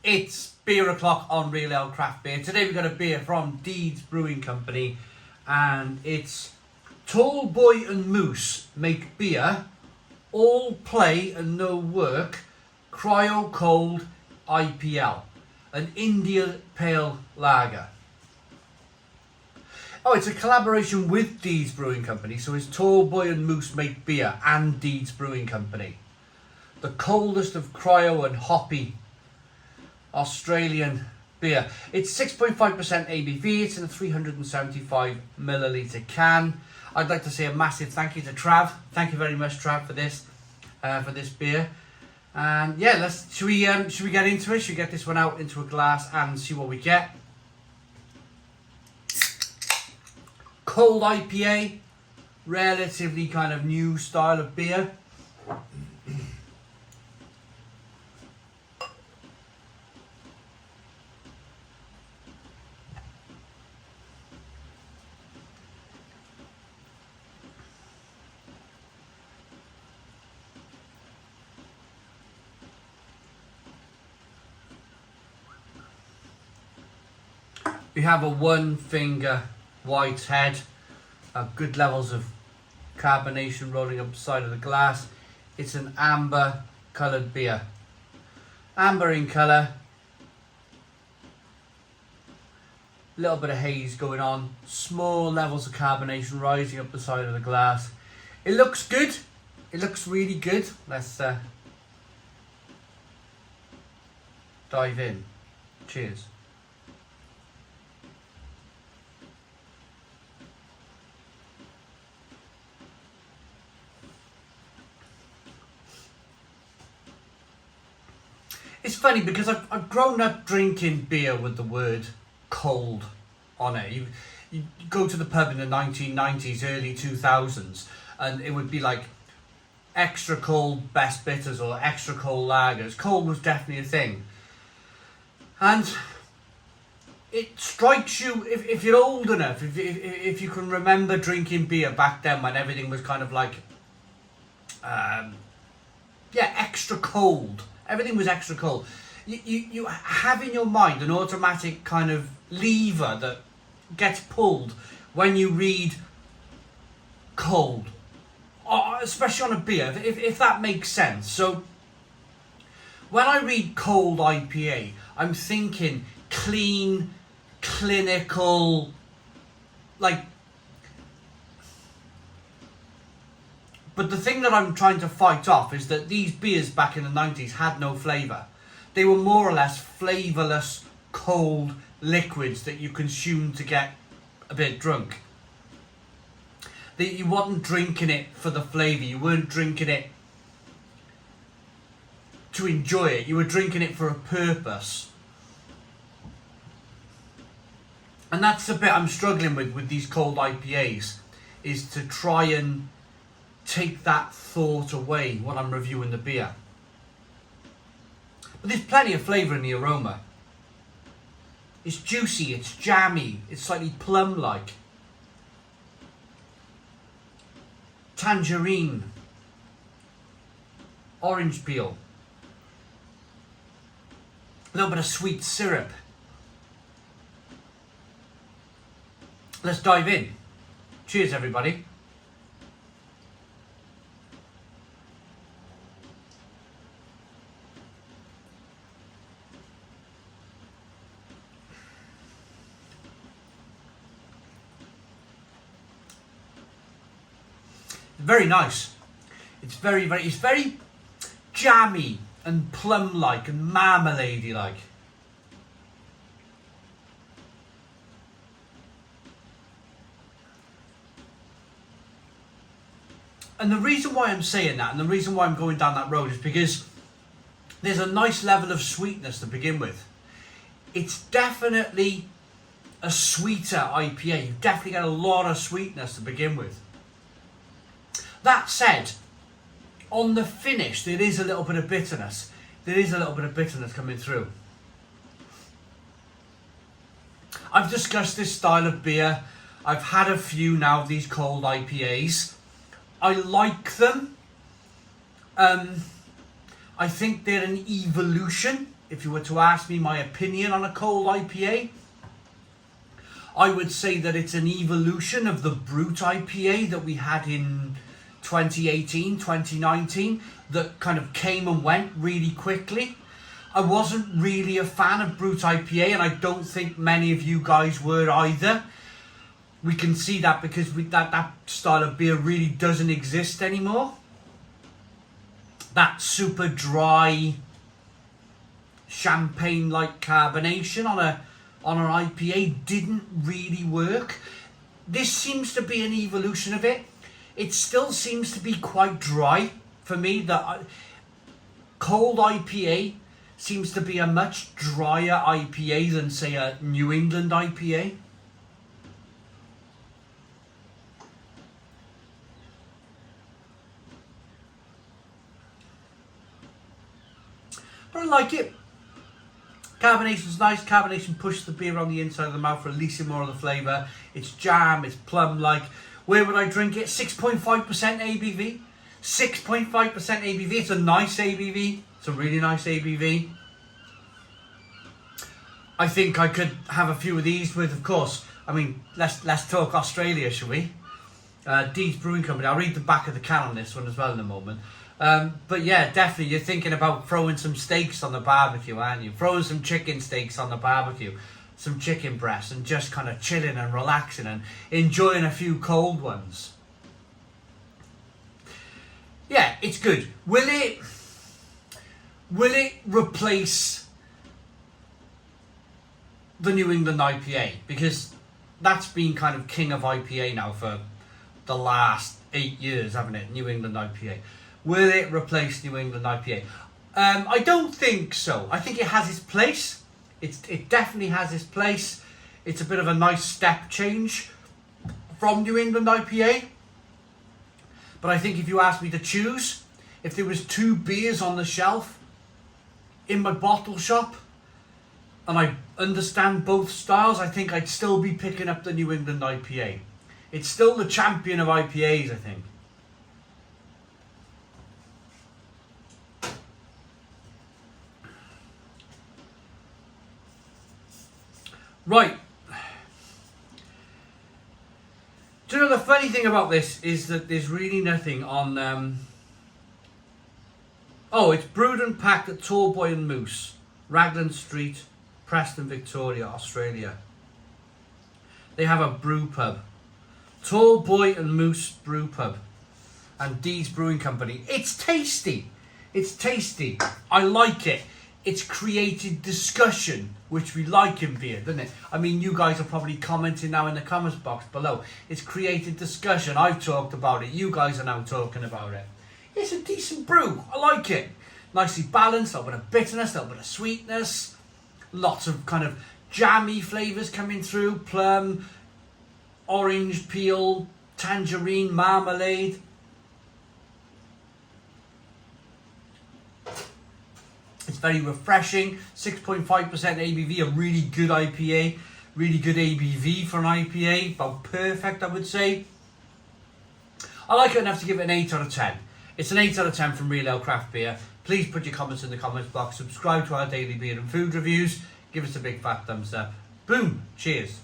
It's beer o'clock on Real Ale Craft Beer. Today we've got a beer from Deeds Brewing Company, and it's Tallboy and Moose make beer, all play and no work, Cryo cold IPA, an India Pale Lager. Oh, it's a collaboration with Deeds Brewing Company, so it's Tallboy and Moose make beer and Deeds Brewing Company. The coldest of cryo and hoppy Australian beer. It's 6.5% ABV. It's in a 375 milliliter can. I'd like to say a massive thank you to Trav. Thank you very much, Trav, for this beer. And yeah, should we get into it? Should we get this one out into a glass and see what we get? Cold IPA, relatively kind of new style of beer. We have a one finger white head, good levels of carbonation rolling up the side of the glass. It's an amber coloured beer. Amber in colour. A little bit of haze going on. Small levels of carbonation rising up the side of the glass. It looks good. It looks really good. Let's dive in. Cheers. It's funny because I've grown up drinking beer with the word cold on it. You go to the pub in the 1990s, early 2000s, and it would be like extra cold best bitters or extra cold lagers. Cold was definitely a thing. And it strikes you, if you're old enough, if you can remember drinking beer back then when everything was kind of like, extra cold. Everything was extra cold. You have in your mind an automatic kind of lever that gets pulled when you read cold, especially on a beer, if that makes sense. So when I read cold IPA, I'm thinking clean, clinical, like. But the thing that I'm trying to fight off is that these beers back in the 90s had no flavour. They were more or less flavourless, cold liquids that you consumed to get a bit drunk. You weren't drinking it for the flavour. You weren't drinking it to enjoy it. You were drinking it for a purpose. And that's the bit I'm struggling with these cold IPAs, is to try and take that thought away when I'm reviewing the beer. But there's plenty of flavour in the aroma. It's juicy, it's jammy, it's slightly plum-like. Tangerine. Orange peel. A little bit of sweet syrup. Let's dive in. Cheers, everybody. Very nice. It's very jammy and plum-like and marmalade-like. And the reason why I'm saying that, and the reason why I'm going down that road, is because there's a nice level of sweetness to begin with. It's definitely a sweeter IPA. You definitely get a lot of sweetness to begin with. That said, on the finish, there is a little bit of bitterness. There is a little bit of bitterness coming through. I've discussed this style of beer. I've had a few now of these cold IPAs. I like them. I think they're an evolution if you were to ask me my opinion on a cold IPA, I would say that it's an evolution of the Brut IPA that we had in 2018, 2019, that kind of came and went really quickly. I wasn't really a fan of Brut IPA, and I don't think many of you guys were either. We can see that because that style of beer really doesn't exist anymore. That super dry, champagne-like carbonation on an IPA didn't really work. This seems to be an evolution of it. It still seems to be quite dry for me. The cold IPA seems to be a much drier IPA than, say, a New England IPA. But I like it. Carbonation's nice. Carbonation pushes the beer on the inside of the mouth, releasing more of the flavour. It's jam, it's plum-like. Where would I drink it? 6.5% ABV. 6.5% ABV. It's a nice ABV. It's a really nice ABV. I think I could have a few of these with, of course, I mean, let's talk Australia, shall we? Deeds Brewing Company. I'll read the back of the can on this one as well in a moment. But yeah, definitely, you're thinking about throwing some steaks on the barbecue, aren't you? Throwing some chicken steaks on the barbecue, some chicken breasts, and just kind of chilling and relaxing and enjoying a few cold ones. Yeah, it's good. Will it replace the New England IPA? Because that's been kind of king of IPA now for the last 8 years, haven't it? New England IPA. Will it replace New England IPA? I don't think so. I think it has its place. It definitely has its place. It's a bit of a nice step change from New England IPA. But I think if you asked me to choose, if there was 2 beers on the shelf in my bottle shop, and I understand both styles, I think I'd still be picking up the New England IPA. It's still the champion of IPAs, I think. Right. Do you know the funny thing about this is that there's really nothing on... Oh, it's brewed and packed at Tallboy and Moose, Raglan Street, Preston, Victoria, Australia. They have a Brewpub. Tallboy and Moose Brewpub. And Deeds Brewing Company. It's tasty. It's tasty. I like it. It's created discussion, which we like in beer, doesn't it? I mean, you guys are probably commenting now in the comments box below. It's created discussion. I've talked about it. You guys are now talking about it. It's a decent brew. I like it. Nicely balanced, a little bit of bitterness, a little bit of sweetness. Lots of kind of jammy flavours coming through. Plum, orange peel, tangerine, marmalade. It's very refreshing. 6.5% ABV, a really good IPA. Really good ABV for an IPA. About perfect, I would say. I like it enough to give it an 8 out of 10. It's an 8 out of 10 from Real Ale Craft Beer. Please put your comments in the comments box. Subscribe to our daily beer and food reviews. Give us a big fat thumbs up. Boom. Cheers.